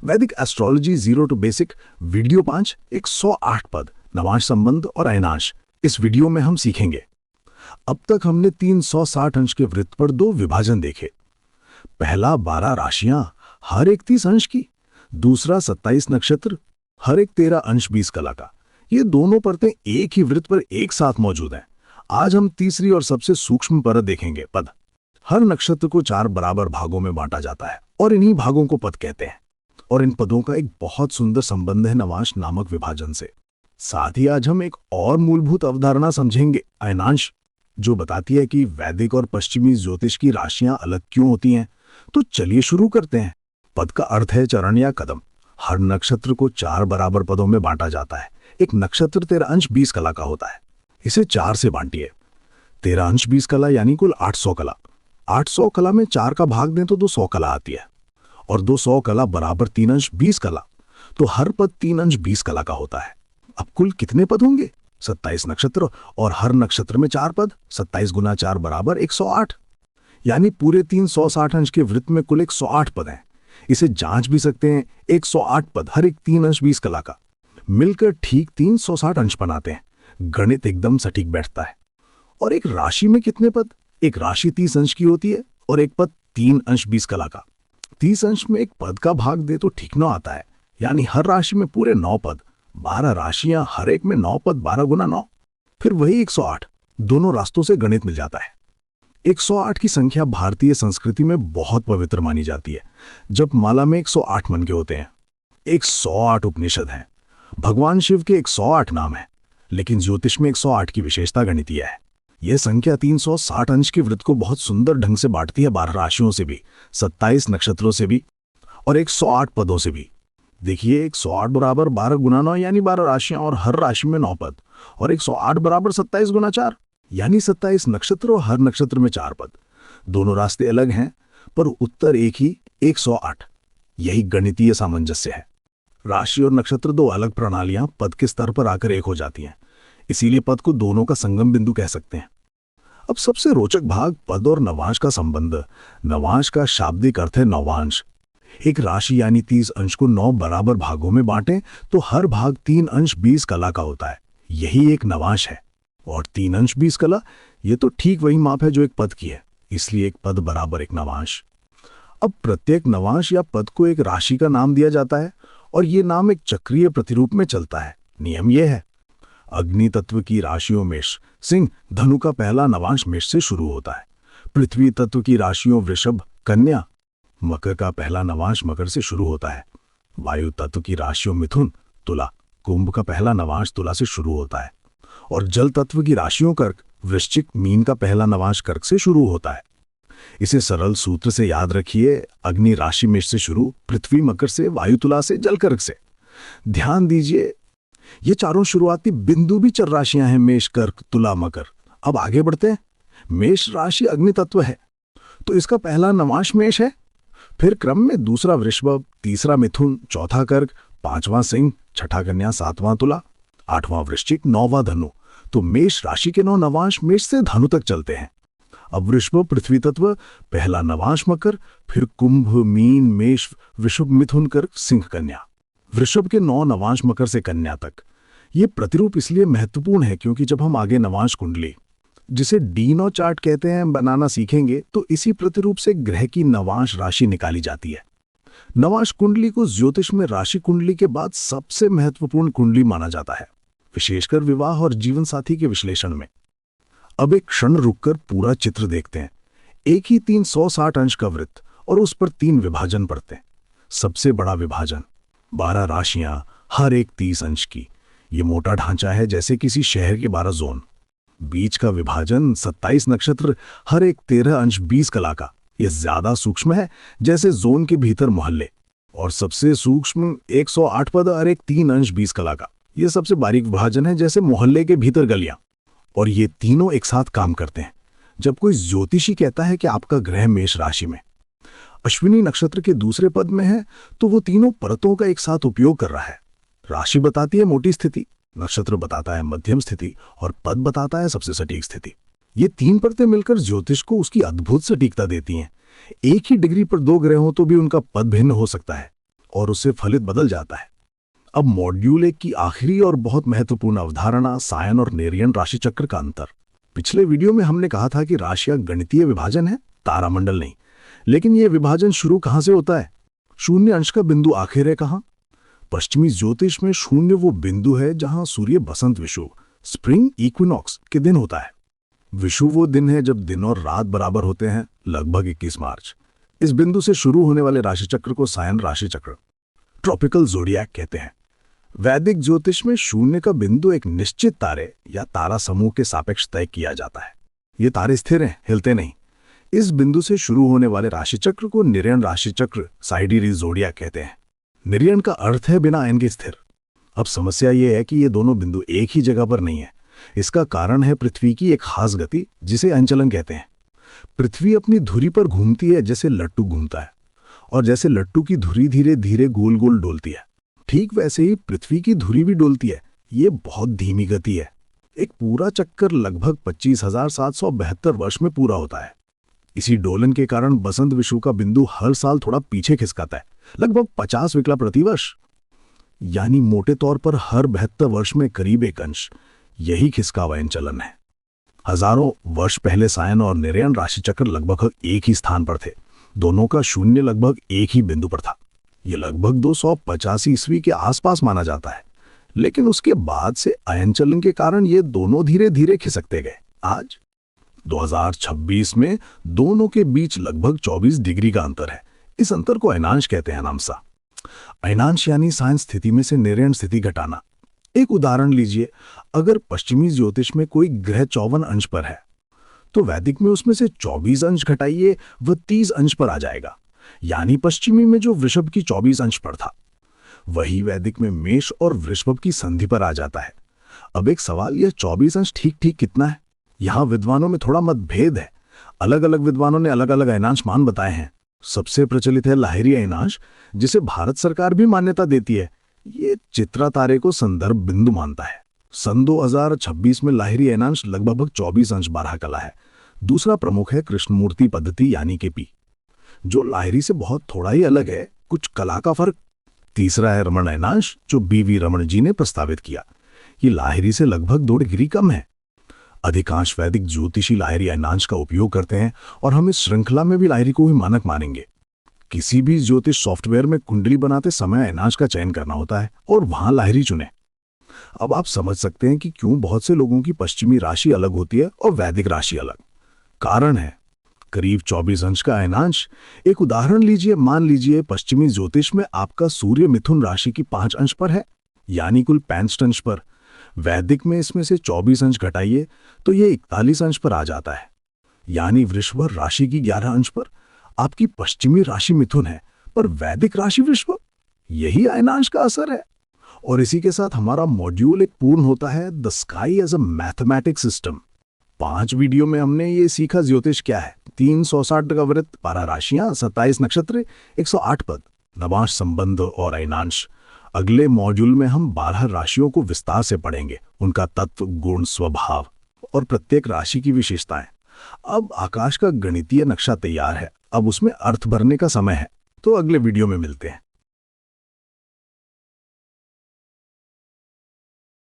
वैदिक astrology 0 to basic video 5 108 पद नवांश संबंध और अयनांश इस वीडियो में हम सीखेंगे। अब तक हमने 360 अंश के वृत्त पर 2 विभाजन देखे। पहला 12 राशियां हर एक 30 अंश की, दूसरा 27 नक्षत्र हर एक 13 अंश 20 कला का। ये दोनों परतें एक ही वृत्त पर एक साथ मौजूद हैं। आज हम तीसरी और सबसे सूक्ष्म परत देखेंगे, पद। हर नक्षत्र को 4 बराबर भागों में बांटा जाता है और इन्हीं भागों को पद कहते हैं। और इन पदों का एक बहुत सुंदर संबंध है नवांश नामक विभाजन से। साथ ही आज हम एक और मूलभूत अवधारणा समझेंगे, अयनांश, जो बताती है कि वैदिक और पश्चिमी ज्योतिष की राशियां अलग क्यों होती हैं। तो चलिए शुरू करते हैं। पद का अर्थ है चरण या कदम। हर नक्षत्र को 4 बराबर पदों में बांटा जाता है। एक नक्षत्र 13 अंश 20 कला का होता है। इसे 4 से बांटिए। 13 अंश 20 कला यानी कुल 800 कला। 800 कला में 4 का भाग दें तो 200 कला आती है, और 200 कला बराबर 3 अंश 20 कला, तो हर पद 3 अंश 20 कला का होता है। अब कुल कितने पद होंगे? 27 नक्षत्र और हर नक्षत्र में 4 पद। 27 गुना 4 बराबर 108, यानी पूरे 360 अंश के वृत्त में कुल 108 पद हैं। इसे जांच भी सकते हैं। 108 पद हर एक 3 अंश 20 कला का मिलकर ठीक 360 अंश बनाते हैं। गणित एकदम सटीक बैठता है। और एक राशि में कितने पद? एक राशि 30 अंश की होती है और एक पद 3 अंश 20 कला का। 30 अंश में एक पद का भाग दे तो ठीक 9 आता है, यानी हर राशि में पूरे 9 पद। 12 राशियां हर एक में 9 पद, 12 गुना 9, फिर वही 108। दोनों रास्तों से गणित मिल जाता है। 108 की संख्या भारतीय संस्कृति में बहुत पवित्र मानी जाती है। जब माला में 108 मन के होते हैं। 108 उपनिषद हैं। भगवान शिव के 108 नाम हैं, लेकिन ज्योतिष में 108 की विशेषता गणितीय है। यह संख्या 360 अंश के वृत्त को बहुत सुंदर ढंग से बांटती है 12 राशियों से भी, 27 नक्षत्रों से भी और 108 पदों से भी। देखिए, 108 बराबर 12 गुना 9 यानी 12 राशियां और हर राशि में 9 पद, और 108 बराबर 27 गुना 4 यानी 27 नक्षत्र और हर नक्षत्र में 4 पद। दोनों रास्ते अलग हैं पर उत्तर एक ही, 108। यही गणितीय सामंजस्य है। राशि और नक्षत्र 2 अलग प्रणालियां पद के स्तर पर आकर एक हो जाती हैं। इसीलिए पद को दोनों का संगम बिंदु कह सकते हैं। अब सबसे रोचक भाग, पद और नवांश का संबंध। नवांश का शाब्दिक अर्थ है नौवांश। एक राशि यानी 30 अंश को 9 बराबर भागों में बांटें तो हर भाग 3 अंश 20 कला का होता है। यही एक नवांश है। और 3 अंश 20 कला, ये तो ठीक वही माप है जो एक पद की है। इसलिए एक पद बराबर एक नवांश। अब प्रत्येक नवांश या पद को एक राशि का नाम दिया जाता है और ये नाम एक चक्रीय प्रतिरूप में चलता है। नियम यह है, अग्नि तत्व की राशियों मेष, सिंह, धनु का पहला नवांश मेष से शुरू होता है। पृथ्वी तत्व की राशियों वृषभ, कन्या, मकर का पहला नवांश मकर से शुरू होता है। वायु तत्व की राशियों मिथुन, तुला, कुंभ का पहला नवांश तुला से शुरू होता है। और जल तत्व की राशियों कर्क, वृश्चिक, मीन का पहला नवांश कर्क से शुरू होता है। इसे सरल सूत्र से याद रखिए, अग्नि राशि मेष से शुरू, पृथ्वी मकर से, वायु तुला से, जल कर्क से। ध्यान दीजिए, ये चारों शुरुआती बिंदु भी चर राशियां हैं, मेष, कर्क, तुला, मकर। अब आगे बढ़ते हैं। मेष राशि अग्नि तत्व है तो इसका पहला नवांश मेष है। फिर क्रम में दूसरा वृषभ, तीसरा मिथुन, चौथा कर्क, 5वां सिंह, छठा कन्या, 7वां तुला, 8वां वृश्चिक, 9वां धनु। तो मेष राशि के 9 नवांश मेष से धनु तक चलते हैं। अब वृषभ पृथ्वी तत्व, पहला नवांश मकर, फिर कुंभ, मीन, मेष, वृषभ, मिथुन, कर्क, सिंह, कन्या। वृषभ के 9 नवांश मकर से कन्या तक। ये प्रतिरूप इसलिए महत्वपूर्ण है क्योंकि जब हम आगे नवांश कुंडली, जिसे डीनो चार्ट कहते हैं, बनाना सीखेंगे तो इसी प्रतिरूप से ग्रह की नवांश राशि निकाली जाती है। नवांश कुंडली को ज्योतिष में राशि कुंडली के बाद सबसे महत्वपूर्ण कुंडली माना जाता है, विशेषकर विवाह और जीवन साथी के विश्लेषण में। अब एक क्षण रुककर पूरा चित्र देखते हैं। एक ही 360 अंश का वृत्त और उस पर 3 विभाजन पड़ते हैं। सबसे बड़ा विभाजन, 12 राशियां हर एक 30 अंश की। ये मोटा ढांचा है, जैसे किसी शहर के 12 जोन। बीच का विभाजन 27 नक्षत्र हर एक 13 अंश 20 कला का। यह ज्यादा सूक्ष्म है, जैसे जोन के भीतर मोहल्ले। और सबसे सूक्ष्म 108 पद हर एक 3 अंश 20 कला का। यह सबसे बारीक विभाजन है, जैसे मोहल्ले के भीतर गलियां। और ये तीनों एक साथ काम करते हैं। जब कोई ज्योतिषी कहता है कि आपका ग्रह मेष राशि में, अश्विनी नक्षत्र के दूसरे पद में है, तो वो तीनों परतों का एक साथ उपयोग कर रहा है। राशि बताती है मोटी स्थिति, नक्षत्र बताता है मध्यम स्थिति और पद बताता है सबसे सटीक स्थिति। ये 3 परतें मिलकर ज्योतिष को उसकी अद्भुत सटीकता देती हैं। एक ही डिग्री पर 2 ग्रह हों तो भी उनका पद भिन्न हो सकता है और उससे फलित बदल जाता है। अब मॉड्यूल 1 की आखिरी और बहुत महत्वपूर्ण अवधारणा, सायन और नेरियन राशि चक्र का अंतर। पिछले वीडियो में हमने कहा था कि राशियां गणितीय विभाजन है, तारामंडल नहीं। लेकिन यह विभाजन शुरू कहां से होता है? शून्य अंश का बिंदु आखिर है कहां? पश्चिमी ज्योतिष में शून्य वो बिंदु है जहां सूर्य बसंत विषुव, स्प्रिंग इक्विनॉक्स के दिन होता है। विषुव वो दिन है जब दिन और रात बराबर होते हैं, लगभग 21 मार्च। इस बिंदु से शुरू होने वाले राशिचक्र को सायन राशि चक्र, ट्रॉपिकल ज़ोडिएक कहते हैं। वैदिक ज्योतिष में शून्य का बिंदु एक निश्चित तारे या तारा समूह के सापेक्ष तय किया जाता है। ये तारे स्थिर हैं, हिलते नहीं। इस बिंदु से शुरू होने वाले राशिचक्र को निरयन राशिचक्र, साइडियरी ज़ोडिएक कहते हैं। निरयन का अर्थ है बिना एन के स्थिर। अब समस्या यह है कि ये दोनों बिंदु एक ही जगह पर नहीं है। इसका कारण है पृथ्वी की एक खास गति, जिसे अंचलन कहते हैं। पृथ्वी अपनी धुरी पर घूमती है जैसे लट्टू घूमता है, और जैसे लट्टू की धुरी धीरे धीरे गोल गोल डोलती है, ठीक वैसे ही पृथ्वी की धुरी भी डोलती है। ये बहुत धीमी गति है। एक पूरा चक्कर लगभग 25,772 वर्ष में पूरा होता है। इसी डोलन के कारण बसंत विषुव का बिंदु हर साल थोड़ा पीछे खिसकाता है, लगभग 50 विकला प्रतिवर्ष। यानी मोटे तौर पर हर 72 वर्ष में करीब एक अंश। यही खिसकावयन चलन है। हजारों वर्ष पहले सायन और निरयन राशिचक्र लगभग एक ही स्थान पर थे। दोनों का शून्य लगभग एक ही बिंदु पर था। यह लगभग 285 ईस्वी के आसपास माना जाता है। लेकिन उसके बाद से अयन चलन के कारण ये दोनों धीरे धीरे खिसकते गए। आज 2026 में दोनों के बीच लगभग 24 डिग्री का अंतर है। इस अंतर को अयनांश कहते हैं। नामसा अयनांश यानी सायन स्थिति में से निरयन स्थिति घटाना। एक उदाहरण लीजिए, अगर पश्चिमी ज्योतिष में कोई ग्रह 54 अंश पर है, तो वैदिक में उसमें से 24 अंश घटाइए, वह 30 अंश पर आ जाएगा। यानी पश्चिमी में जो वृषभ की 24 अंश पर था, वही वैदिक में मेष और वृषभ की संधि पर आ जाता है। अब एक सवाल, यह 24 अंश ठीक ठीक कितना है? यहां विद्वानों में थोड़ा मतभेद है। अलग अलग विद्वानों ने अलग अलग अयनांश मान बताए हैं। सबसे प्रचलित है लाहिरी अयनांश, जिसे भारत सरकार भी मान्यता देती है। ये चित्रा तारे को संदर्भ बिंदु मानता है। सन 2026 में लाहिरी अयनांश लगभग 24 अंश 12 कला है। दूसरा प्रमुख है कृष्णमूर्ति पद्धति यानी के पी, जो लाहिरी से बहुत थोड़ा ही अलग है, कुछ कला का फर्क। तीसरा है रमण अयनांश, जो बीवी रमण जी ने प्रस्तावित किया। ये लाहिरी से लगभग 2 डिग्री कम है। अधिकांश वैदिक ज्योतिषी लाहिरी अयनांश का उपयोग करते हैं, और हम इस श्रृंखला में भी लाहिरी को ही मानक मानेंगे। किसी भी ज्योतिष सॉफ्टवेयर में कुंडली बनाते समय अयनांश का चयन करना होता है और वहां लाहिरी चुने। अब आप समझ सकते हैं कि क्यों बहुत से लोगों की पश्चिमी राशि अलग होती है और वैदिक राशि अलग। कारण है करीब 24 अंश का अयनांश। एक उदाहरण लीजिए, मान लीजिए पश्चिमी ज्योतिष में आपका सूर्य मिथुन राशि की 5 अंश पर है, यानी कुल 65 अंश पर। वैदिक में इसमें से 24 अंश घटाइए तो ये 41 अंश पर आ जाता है। यानी वृषभ राशि की 11 अंश पर। आपकी पश्चिमी राशि मिथुन है, पर वैदिक राशि वृषभ। यही अयनांश का असर है। और इसी के साथ हमारा मॉड्यूल एक पूर्ण होता है, the sky as a mathematic system. 5 video में हमने ये सीखा ज्योतिष क्या है, 360 का वृत्त, 12 राशियां, 27 नक्षत्र, 108 पद, नवांश संबंध और अयनांश। अगले मॉड्यूल में हम 12 राशियों को विस्तार से पढ़ेंगे, उनका तत्व, गुण, स्वभाव और प्रत्येक राशि की विशेषताएं। अब आकाश का गणितीय नक्शा तैयार है, अब उसमें अर्थ भरने का समय है। तो अगले वीडियो में मिलते हैं।